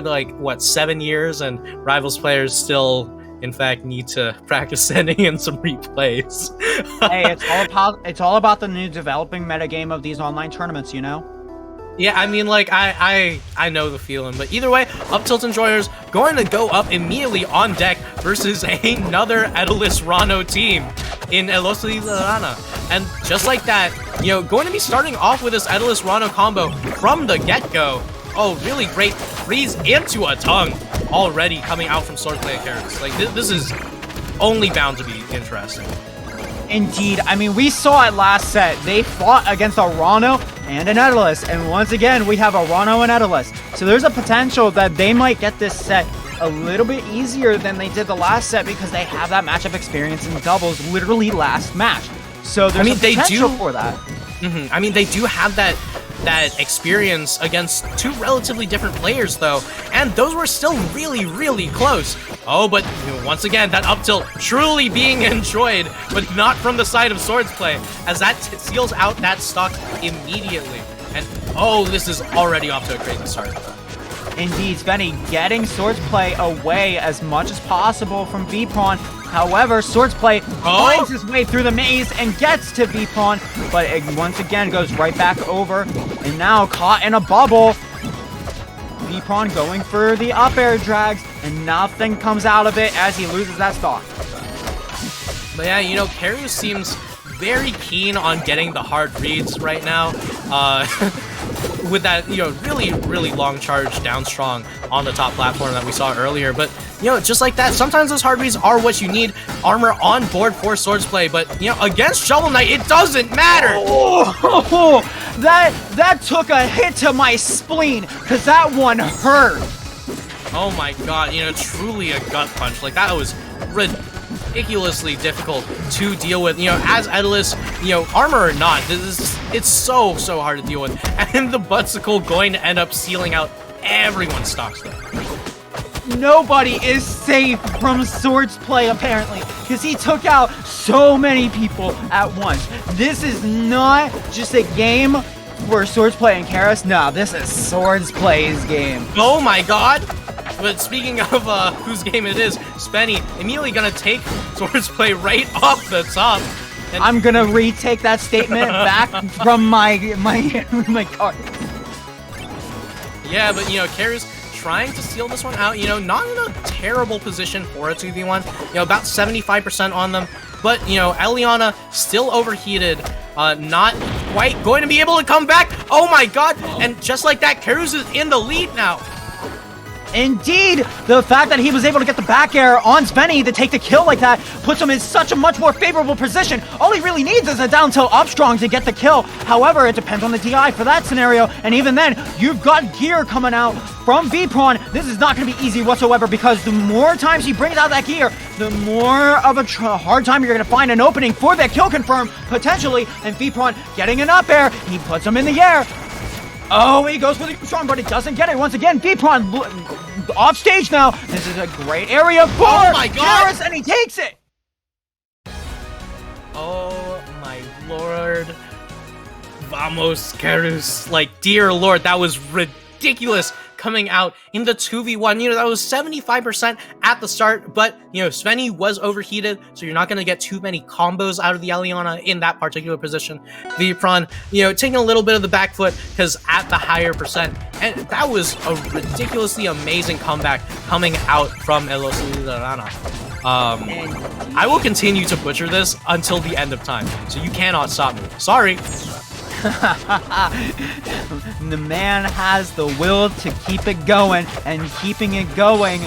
like, what, 7 years, and Rivals players still, in fact, need to practice sending in some replays. Hey, it's all about the new developing metagame of these online tournaments, you know? Yeah, I mean, like, I know the feeling, but either way, Up Tilt Enjoyers going to go up immediately on deck versus another Edelus Rano team in Elosi Lana. And just like that, you know, going to be starting off with this Edelus Rano combo from the get-go. Oh, really great freeze into a tongue already coming out from Swordsplay and Kerus. Like, this is only bound to be interesting. Indeed. I mean, we saw it last set. They fought against a Rano and an Edelus, and once again, we have a Rano and Edelus. So there's a potential that they might get this set a little bit easier than they did the last set because they have that matchup experience in doubles literally last match. So there's a potential for that. I mean, they do have that experience against two relatively different players, though, and those were still really, really close. Oh, but you know, once again, that up tilt truly being enjoyed, but not from the side of Swordsplay, as that seals out that stock immediately. And oh, this is already off to a crazy start. Indeed, Sveni getting Swordsplay away as much as possible from Veapron. However, Swordsplay finds his way through the maze and gets to Veapron, but it once again goes right back over, and now caught in a bubble. Veapron going for the up air drags, and nothing comes out of it as he loses that stock. But yeah, you know, Kerus seems very keen on getting the hard reads right now. With that, you know, really, really long charge down strong on the top platform that we saw earlier. But, you know, just like that, sometimes those hard reads are what you need. Armor on board for Swordsplay, but, you know, against Shovel Knight, it doesn't matter! That took a hit to my spleen, because that one hurt. Oh my god, you know, truly a gut punch. Like, that was ridiculously difficult to deal with. You know, as Edelus, you know, armor or not, it's so hard to deal with. And the Buttsicle going to end up sealing out everyone's stocks there. Nobody is safe from Swordsplay, apparently, because he took out so many people at once. This is not just a game for Swordsplay and Kerus. No, this is Swordsplay's game. Oh my god! But speaking of whose game it is, Sveni immediately gonna take Swordsplay right off the top. And I'm gonna retake that statement back from my card. Yeah, but you know, Kerus trying to seal this one out, you know, not in a terrible position for a 2v1, you know, about 75% on them, but, you know, Eliana still overheated, not quite going to be able to come back. Oh my god, and just like that, Kerus is in the lead now. Indeed, the fact that he was able to get the back air on Sveni to take the kill like that puts him in such a much more favorable position. All he really needs is a down tilt up strong to get the kill. However, it depends on the DI for that scenario, and even then, you've got gear coming out from Veapron. This is not going to be easy whatsoever, because the more times he brings out that gear, the more of a hard time you're going to find an opening for that kill confirm, potentially, and Veapron getting an up air, he puts him in the air. Oh, he goes for the strong, but it doesn't get it. Once again, Veapron off stage now. This is a great area for Kerus, and he takes it. Oh my lord. Vamos, Kerus. Like, dear lord, that was ridiculous coming out in the 2v1. You know, that was 75% at the start, but, you know, Sveni was overheated, so you're not going to get too many combos out of the Eliana in that particular position. Veapron, you know, taking a little bit of the back foot because at the higher percent, and that was a ridiculously amazing comeback coming out from Elosi Rana. I will continue to butcher this until the end of time, so you cannot stop me. Sorry. The man has the will to keep it going, and keeping it going.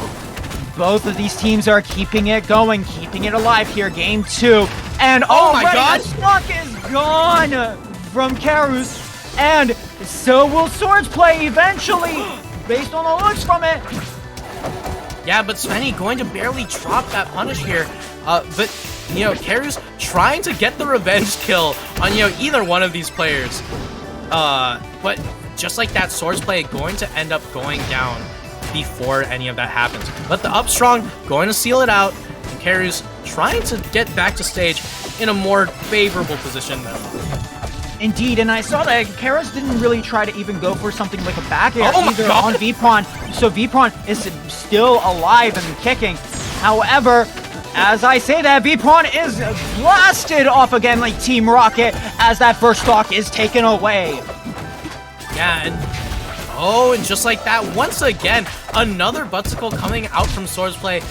Both of these teams are keeping it going, keeping it alive here. Game 2. And oh my god, the stock is gone from Kerus, and so will Swordsplay eventually, based on the looks from it. Yeah, but Sveni going to barely drop that punish here. But, you know, Kerus trying to get the revenge kill on, you know, either one of these players. But just like that, Swordsplay going to end up going down before any of that happens. But the up strong going to seal it out, and Kerus trying to get back to stage in a more favorable position now. Indeed, and I saw that Kerus didn't really try to even go for something like a back air either God. on Veapron, so Veapron is still alive and kicking. However, as I say that, Veapron is blasted off again like Team Rocket as that first stock is taken away. Yeah, and just like that, once again, another Buttsicle coming out from Swordsplay,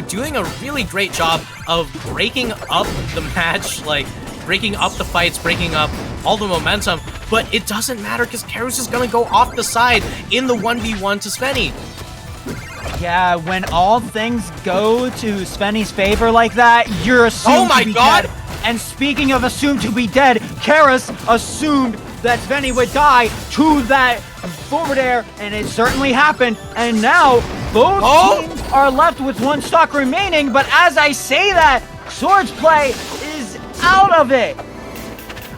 doing a really great job of breaking up the match, like, breaking up the fights, breaking up all the momentum, but it doesn't matter because Kerus is going to go off the side in the 1v1 to Sveni. Yeah, when all things go to Sveni's favor like that, you're assumed to be dead. And speaking of assumed to be dead, Kerus assumed that Sveni would die to that forward air, and it certainly happened. And now both teams are left with one stock remaining, but as I say that, Swordsplay is out of it.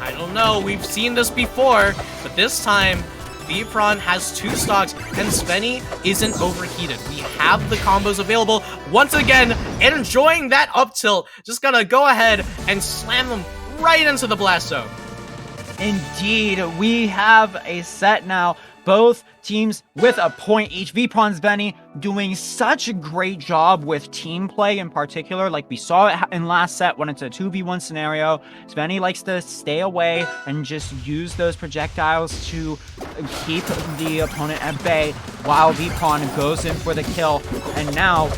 I don't know, we've seen this before, but this time Veapron has 2 stocks and Sveni isn't overheated. We have the combos available. Once again, enjoying that up tilt. Just gonna go ahead and slam them right into the blast zone. Indeed, we have a set now. Both teams with a point each. Veapron, Sveni doing such a great job with team play in particular. Like we saw it in last set when it's a 2v1 scenario. Sveni likes to stay away and just use those projectiles to keep the opponent at bay while Veapron goes in for the kill. And now,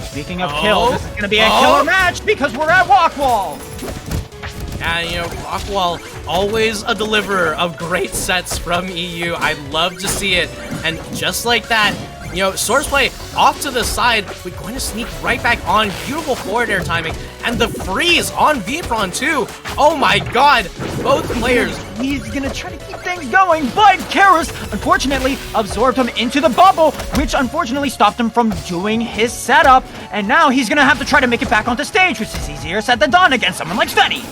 speaking of kill, this is going to be a killer match because we're at Rockwall. And, Rockwall, always a deliverer of great sets from EU. I love to see it. And just like that, Swordsplay off to the side. We're going to sneak right back on. Beautiful forward air timing. And the freeze on Veapron, too. Oh my god. Both players. He's going to try to keep things going, but Kerus, unfortunately, absorbed him into the bubble, which unfortunately stopped him from doing his setup. And now he's going to have to try to make it back onto stage, which is easier said than done against someone like Sveni.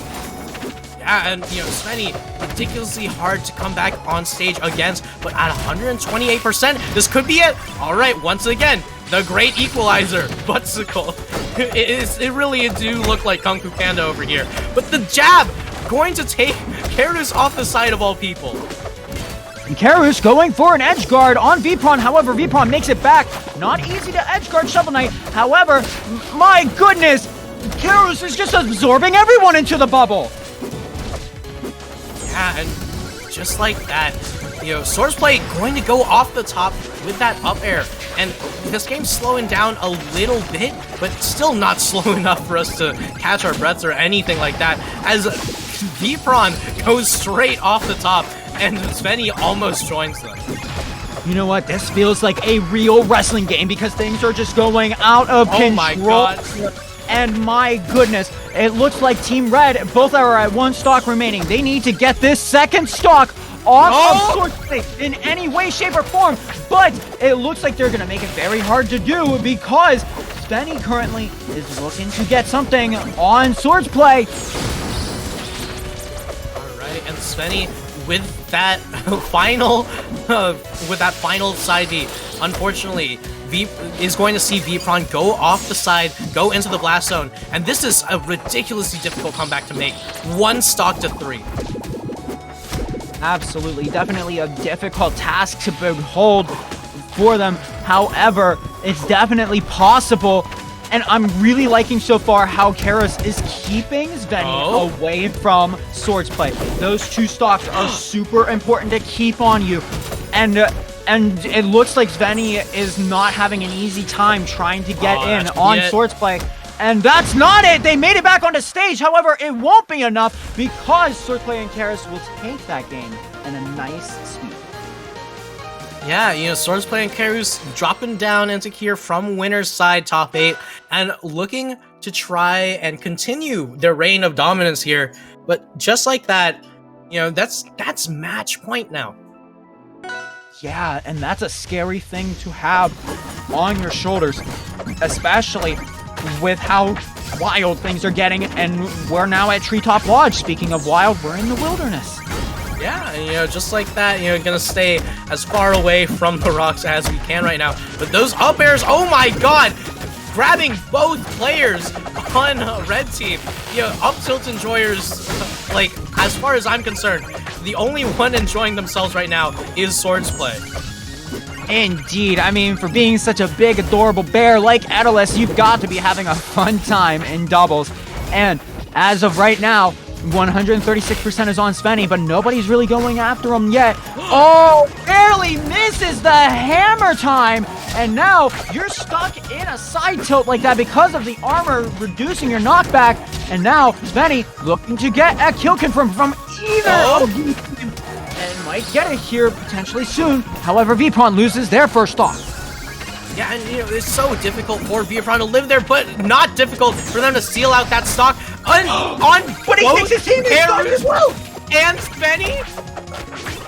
Yeah, and Sveni, ridiculously hard to come back on stage against, but at 128%, this could be it. All right, once again, the great equalizer, Buttsicle. It really do look like Kung Fu Panda over here. But the jab, going to take Kerus off the side of all people. And Kerus going for an edge guard on Veapron. However, Veapron makes it back. Not easy to edge guard Shovel Knight. However, my goodness, Kerus is just absorbing everyone into the bubble. Yeah, and just like that, Swordsplay going to go off the top with that up air. And this game's slowing down a little bit, but still not slow enough for us to catch our breaths or anything like that, as Veapron goes straight off the top, and Sveni almost joins them. You know what? This feels like a real wrestling game because things are just going out of control. Oh my god. And my goodness, it looks like Team Red both are at 1 stock remaining. They need to get this second stock off of Swordsplay in any way, shape, or form. But it looks like they're going to make it very hard to do because Sveni currently is looking to get something on Swordsplay. Alright, and Sveni with that final side B, unfortunately, is going to see Veapron go off the side, go into the blast zone, and this is a ridiculously difficult comeback to make. 1 stock to 3. Absolutely, definitely a difficult task to behold for them. However, it's definitely possible, and I'm really liking so far how Kerus is keeping Sveni away from Swordsplay. Those 2 stocks are super important to keep on you, and it looks like Sveni is not having an easy time trying to get in on Swordsplay. And that's not it! They made it back onto stage, however, it won't be enough because Swordsplay and Kerus will take that game in a nice sweep. Yeah, Swordsplay and Kerus dropping down into here from winner's side, top 8, and looking to try and continue their reign of dominance here. But just like that, that's match point now. Yeah, and that's a scary thing to have on your shoulders, especially with how wild things are getting, and we're now at Treetop Lodge. Speaking of wild, we're in the wilderness. Yeah, and just like that, gonna stay as far away from the rocks as we can right now. But those up airs, oh my god! Grabbing both players on red team. Up tilt enjoyers, like, as far as I'm concerned, the only one enjoying themselves right now is Swordsplay. Indeed. I mean, for being such a big, adorable bear like Aether, you've got to be having a fun time in doubles. And as of right now, 136% is on Sveni, but nobody's really going after him yet. Oh, barely misses the hammer time. And now you're stuck in a side tilt like that because of the armor reducing your knockback. And now Sveni looking to get a kill confirmed from either of these teams and might get it here potentially soon. However, Veapron loses their first stock. Yeah, and you know, it's so difficult for Veapron to live there, but not difficult for them to seal out that stock on But he takes his team as well. And Sveni.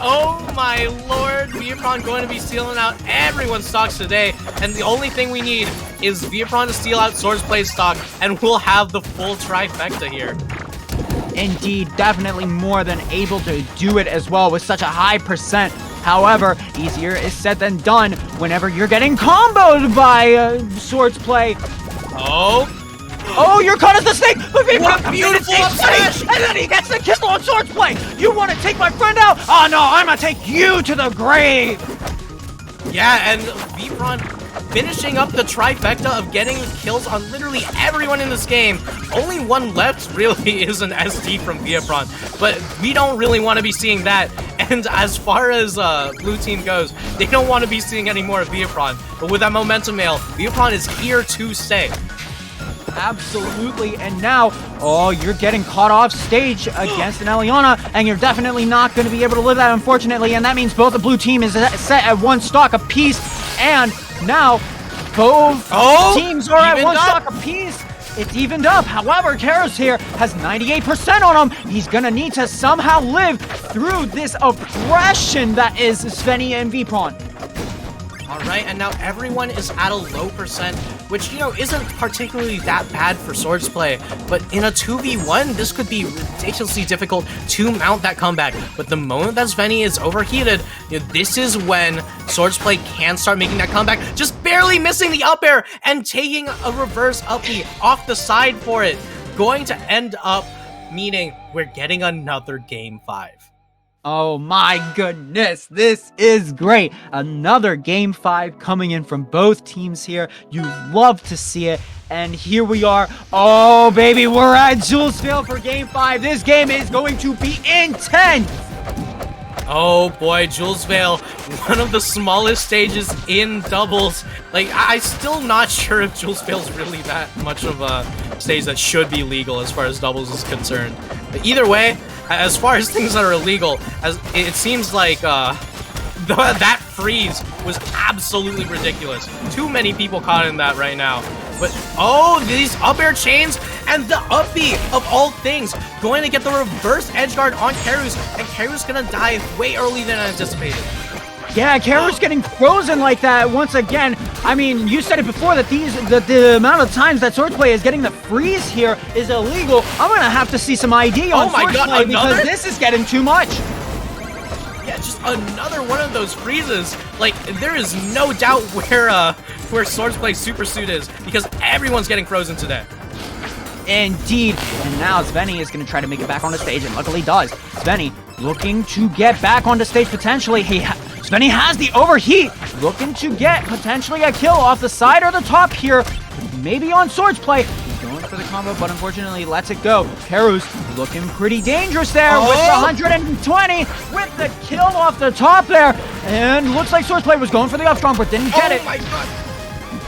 Oh my lord, Veapron going to be sealing out everyone's stocks today, and the only thing we need is Veapron to steal out Swordsplay's stock, and we'll have the full trifecta here. Indeed, definitely more than able to do it as well with such a high percent. However, easier is said than done whenever you're getting comboed by Swordsplay. Oh, you're caught as the snake! But what a beautiful up smash! And then he gets the kill on Swordsplay! You want to take my friend out? Oh no, I'm gonna take you to the grave! Yeah, and Veapron finishing up the trifecta of getting kills on literally everyone in this game. Only one left really is an SD from Veapron, but we don't really want to be seeing that. And as far as blue team goes, they don't want to be seeing any more of Veapron. But with that momentum mail, Veapron is here to stay. Absolutely, and now, you're getting caught off stage against an Eliana, and you're definitely not going to be able to live that, unfortunately, and that means both the blue team is set at one stock apiece, and now both teams are at one stock apiece. It's evened up. However, Kerus here has 98% on him. He's going to need to somehow live through this oppression that is Sveni and Veapron. Alright, and now everyone is at a low percent, which, you know, isn't particularly that bad for Swordsplay, but in a 2v1, this could be ridiculously difficult to mount that comeback. But the moment that Sveni is overheated, you know, this is when Swordsplay can start making that comeback, just barely missing the up air and taking a reverse up B off the side for it. Going to end up meaning we're getting another Game 5. Oh my goodness, this is great. Another Game 5 coming in from both teams here. You love to see it. And here we are. Oh, baby, we're at Julesville for Game 5. This game is going to be intense. Oh boy, Julesville, one of the smallest stages in doubles. Like, I'm still not sure if Julesville's really that much of a stage that should be legal as far as doubles is concerned. But either way, as far as things that are illegal, as it seems like that freeze was absolutely ridiculous. Too many people caught in that right now. But these up air chains and the up B of all things, going to get the reverse edge guard on Kerus, and Kerus gonna die way early than anticipated. Yeah, Kerus getting frozen like that once again. I mean, you said it before that the amount of times that Swordsplay is getting the freeze here is illegal. I'm gonna have to see some ID on Swordsplay because this is getting too much. Yeah, just another one of those freezes. Like, there is no doubt where Swordsplay super suit is because everyone's getting frozen today. Indeed, and now Sveni is going to try to make it back on the stage, and luckily does. Sveni looking to get back on the stage potentially. Sveni has the overheat, looking to get potentially a kill off the side or the top here, maybe on Swordsplay. He's going for the combo, but unfortunately lets it go. Kerus looking pretty dangerous there with the 120, with the kill off the top there, and looks like Swordsplay was going for the up strong, but didn't get it. Oh my god!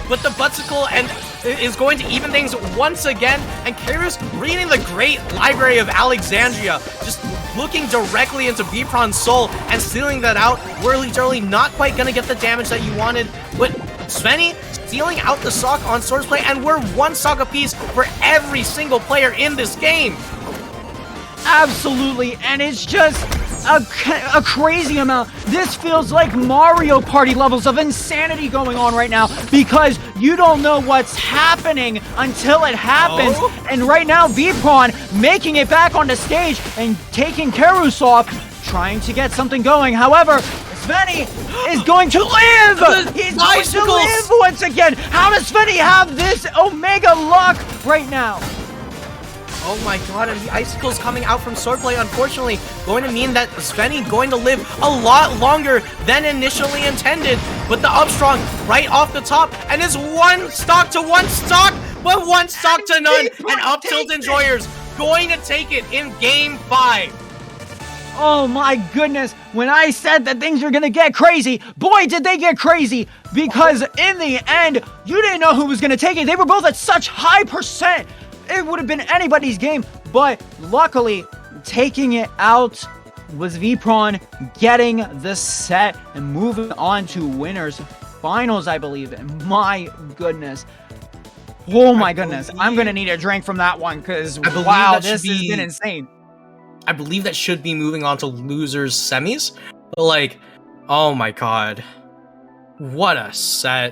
But the Buttsicle and is going to even things once again, and Kerus reading the great library of Alexandria, just looking directly into Veapron's soul and stealing that out. Whirly-durly, not quite gonna get the damage that you wanted, but Sveni stealing out the stock on Swordsplay, and we're one stock apiece for every single player in this game. Absolutely, and it's just a crazy amount. This feels like Mario Party levels of insanity going on right now because you don't know what's happening until it happens. And right now, Veapron making it back on the stage and taking Kerus off, trying to get something going. However, Sveni is going to live! He's going to live once again! How does Sveni have this Omega luck right now? Oh my god, and the icicles coming out from Swordplay, unfortunately, going to mean that Sveni going to live a lot longer than initially intended. But the Upstrong right off the top, and is one stock to one stock, but one stock to none, and Up Tilt Enjoyers going to take it in Game 5. Oh my goodness, when I said that things were gonna get crazy, boy did they get crazy, because in the end, you didn't know who was gonna take it. They were both at such high percent. It would have been anybody's game, but luckily, taking it out was Veapron, getting the set and moving on to winners finals, I believe. And my goodness. Oh my goodness. I'm gonna need a drink from that one, because wow, this has been insane. I believe that should be moving on to losers semis, but like, oh my god, what a set.